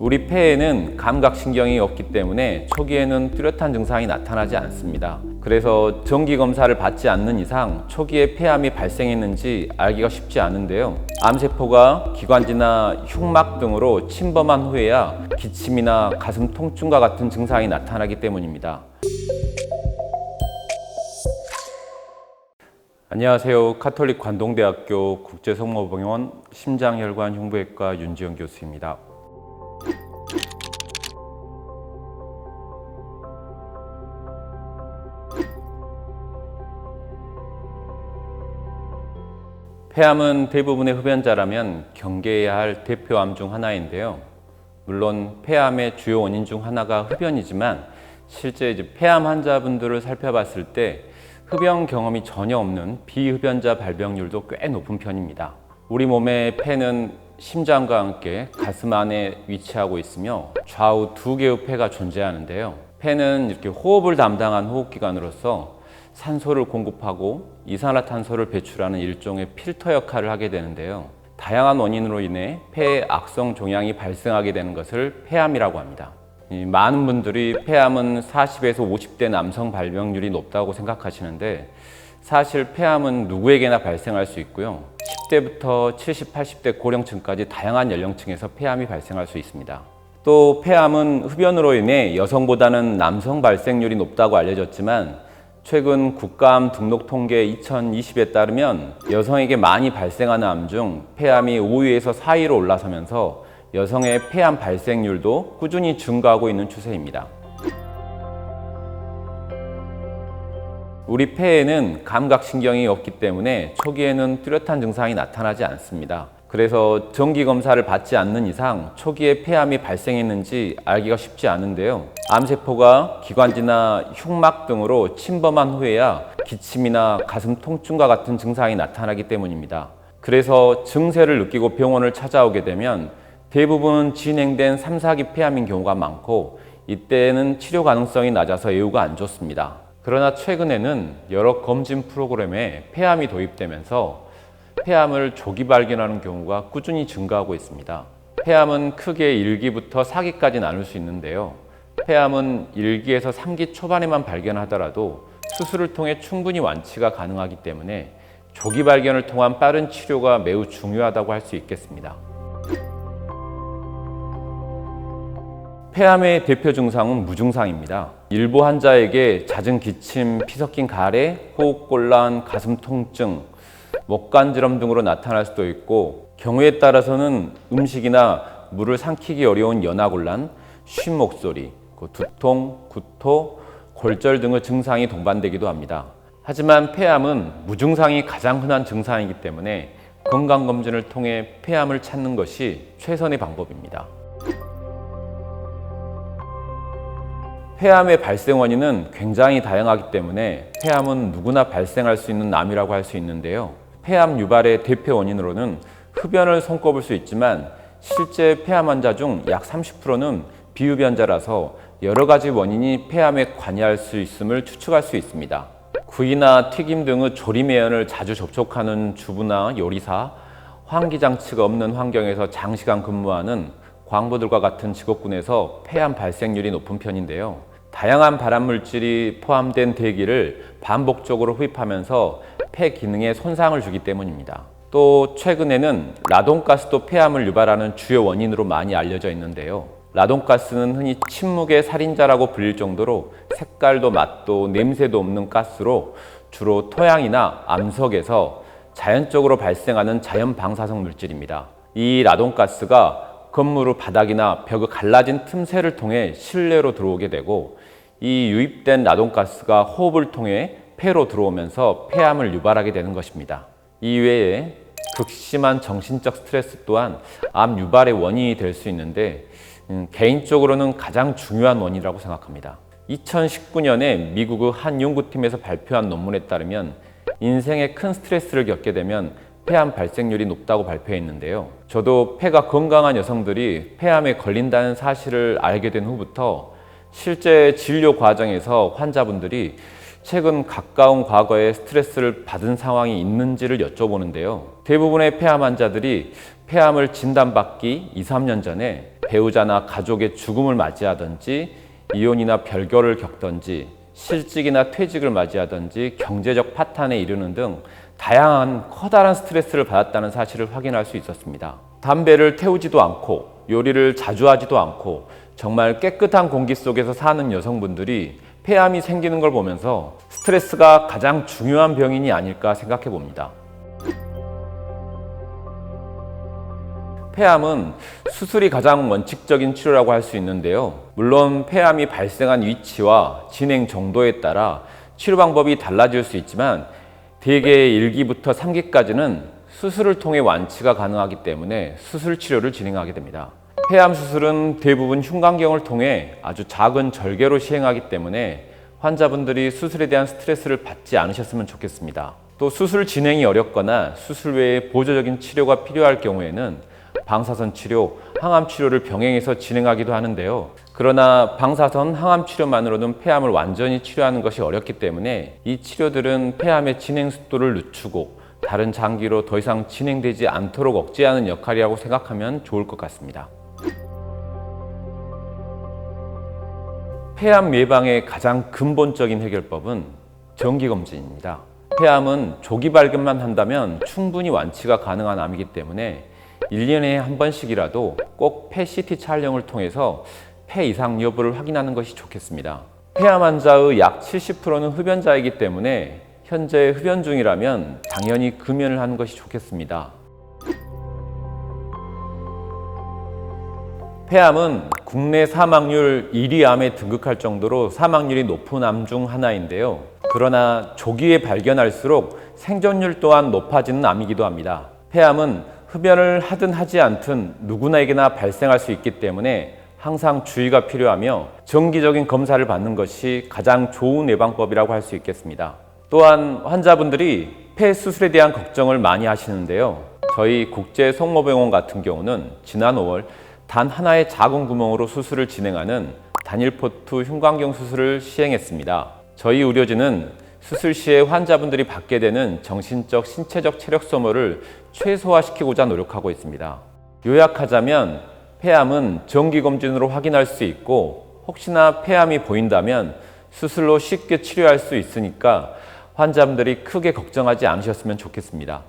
우리 폐에는 감각신경이 없기 때문에 초기에는 뚜렷한 증상이 나타나지 않습니다. 그래서 정기검사를 받지 않는 이상 초기에 폐암이 발생했는지 알기가 쉽지 않은데요. 암세포가 기관지나 흉막 등으로 침범한 후에야 기침이나 가슴 통증과 같은 증상이 나타나기 때문입니다. 안녕하세요. 카톨릭 관동대학교 국제성모병원 심장혈관흉부외과 윤지영 교수입니다. 폐암은 대부분의 흡연자라면 경계해야 할 대표암 중 하나인데요. 물론 폐암의 주요 원인 중 하나가 흡연이지만 실제 폐암 환자분들을 살펴봤을 때 흡연 경험이 전혀 없는 비흡연자 발병률도 꽤 높은 편입니다. 우리 몸의 폐는 심장과 함께 가슴 안에 위치하고 있으며 좌우 두 개의 폐가 존재하는데요. 폐는 이렇게 호흡을 담당한 호흡기관으로서 산소를 공급하고 이산화탄소를 배출하는 일종의 필터 역할을 하게 되는데요. 다양한 원인으로 인해 폐에 악성 종양이 발생하게 되는 것을 폐암이라고 합니다. 많은 분들이 폐암은 40에서 50대 남성 발병률이 높다고 생각하시는데 사실 폐암은 누구에게나 발생할 수 있고요. 10대부터 70, 80대 고령층까지 다양한 연령층에서 폐암이 발생할 수 있습니다. 또 폐암은 흡연으로 인해 여성보다는 남성 발생률이 높다고 알려졌지만 최근 국가암 등록 통계 2020에 따르면 여성에게 많이 발생하는 암 중 폐암이 5위에서 4위로 올라서면서 여성의 폐암 발생률도 꾸준히 증가하고 있는 추세입니다. 우리 폐에는 감각신경이 없기 때문에 초기에는 뚜렷한 증상이 나타나지 않습니다. 그래서 정기검사를 받지 않는 이상 초기에 폐암이 발생했는지 알기가 쉽지 않은데요. 암세포가 기관지나 흉막 등으로 침범한 후에야 기침이나 가슴 통증과 같은 증상이 나타나기 때문입니다. 그래서 증세를 느끼고 병원을 찾아오게 되면 대부분 진행된 3, 4기 폐암인 경우가 많고 이때는 치료 가능성이 낮아서 예후가 안 좋습니다. 그러나 최근에는 여러 검진 프로그램에 폐암이 도입되면서 폐암을 조기 발견하는 경우가 꾸준히 증가하고 있습니다. 폐암은 크게 1기부터 4기까지 나눌 수 있는데요. 폐암은 1기에서 3기 초반에만 발견하더라도 수술을 통해 충분히 완치가 가능하기 때문에 조기 발견을 통한 빠른 치료가 매우 중요하다고 할 수 있겠습니다. 폐암의 대표 증상은 무증상입니다. 일부 환자에게 잦은 기침, 피 섞인 가래, 호흡곤란, 가슴 통증, 목간지럼 등으로 나타날 수도 있고 경우에 따라서는 음식이나 물을 삼키기 어려운 연하곤란, 쉰 목소리, 두통, 구토, 골절 등의 증상이 동반되기도 합니다. 하지만 폐암은 무증상이 가장 흔한 증상이기 때문에 건강검진을 통해 폐암을 찾는 것이 최선의 방법입니다. 폐암의 발생 원인은 굉장히 다양하기 때문에 폐암은 누구나 발생할 수 있는 암이라고 할 수 있는데요. 폐암 유발의 대표 원인으로는 흡연을 손꼽을 수 있지만 실제 폐암 환자 중 약 30%는 비흡연자라서 여러 가지 원인이 폐암에 관여할 수 있음을 추측할 수 있습니다. 구이나 튀김 등의 조리매연을 자주 접촉하는 주부나 요리사, 환기장치가 없는 환경에서 장시간 근무하는 광부들과 같은 직업군에서 폐암 발생률이 높은 편인데요. 다양한 발암물질이 포함된 대기를 반복적으로 흡입하면서 폐 기능에 손상을 주기 때문입니다. 또 최근에는 라돈가스도 폐암을 유발하는 주요 원인으로 많이 알려져 있는데요. 라돈가스는 흔히 침묵의 살인자라고 불릴 정도로 색깔도 맛도 냄새도 없는 가스로 주로 토양이나 암석에서 자연적으로 발생하는 자연 방사성 물질입니다. 이 라돈가스가 건물 바닥이나 벽의 갈라진 틈새를 통해 실내로 들어오게 되고 이 유입된 라돈가스가 호흡을 통해 폐로 들어오면서 폐암을 유발하게 되는 것입니다. 이외에 극심한 정신적 스트레스 또한 암 유발의 원인이 될 수 있는데 개인적으로는 가장 중요한 원인이라고 생각합니다. 2019년에 미국의 한 연구팀에서 발표한 논문에 따르면 인생에 큰 스트레스를 겪게 되면 폐암 발생률이 높다고 발표했는데요. 저도 폐가 건강한 여성들이 폐암에 걸린다는 사실을 알게 된 후부터 실제 진료 과정에서 환자분들이 최근 가까운 과거에 스트레스를 받은 상황이 있는지를 여쭤보는데요. 대부분의 폐암 환자들이 폐암을 진단받기 2, 3년 전에 배우자나 가족의 죽음을 맞이하든지 이혼이나 별거를 겪든지 실직이나 퇴직을 맞이하든지 경제적 파탄에 이르는 등 다양한 커다란 스트레스를 받았다는 사실을 확인할 수 있었습니다. 담배를 태우지도 않고 요리를 자주 하지도 않고 정말 깨끗한 공기 속에서 사는 여성분들이 폐암이 생기는 걸 보면서 스트레스가 가장 중요한 병인이 아닐까 생각해 봅니다. 폐암은 수술이 가장 원칙적인 치료라고 할 수 있는데요. 물론 폐암이 발생한 위치와 진행 정도에 따라 치료 방법이 달라질 수 있지만 대개 1기부터 3기까지는 수술을 통해 완치가 가능하기 때문에 수술 치료를 진행하게 됩니다. 폐암 수술은 대부분 흉곽경을 통해 아주 작은 절개로 시행하기 때문에 환자분들이 수술에 대한 스트레스를 받지 않으셨으면 좋겠습니다. 또 수술 진행이 어렵거나 수술 외에 보조적인 치료가 필요할 경우에는 방사선 치료, 항암 치료를 병행해서 진행하기도 하는데요. 그러나 방사선, 항암 치료만으로는 폐암을 완전히 치료하는 것이 어렵기 때문에 이 치료들은 폐암의 진행 속도를 늦추고 다른 장기로 더 이상 진행되지 않도록 억제하는 역할이라고 생각하면 좋을 것 같습니다. 폐암 예방의 가장 근본적인 해결법은 정기검진입니다. 폐암은 조기 발견만 한다면 충분히 완치가 가능한 암이기 때문에 1년에 한 번씩이라도 꼭 폐 CT 촬영을 통해서 폐 이상 여부를 확인하는 것이 좋겠습니다. 폐암 환자의 약 70%는 흡연자이기 때문에 현재 흡연 중이라면 당연히 금연을 하는 것이 좋겠습니다. 폐암은 국내 사망률 1위 암에 등극할 정도로 사망률이 높은 암 중 하나인데요. 그러나 조기에 발견할수록 생존율 또한 높아지는 암이기도 합니다. 폐암은 흡연을 하든 하지 않든 누구나에게나 발생할 수 있기 때문에 항상 주의가 필요하며 정기적인 검사를 받는 것이 가장 좋은 예방법이라고 할 수 있겠습니다. 또한 환자분들이 폐 수술에 대한 걱정을 많이 하시는데요. 저희 국제성모병원 같은 경우는 지난 5월 단 하나의 작은 구멍으로 수술을 진행하는 단일포트 흉곽경 수술을 시행했습니다. 저희 의료진은 수술 시에 환자분들이 받게 되는 정신적, 신체적 체력 소모를 최소화시키고자 노력하고 있습니다. 요약하자면 폐암은 정기검진으로 확인할 수 있고 혹시나 폐암이 보인다면 수술로 쉽게 치료할 수 있으니까 환자분들이 크게 걱정하지 않으셨으면 좋겠습니다.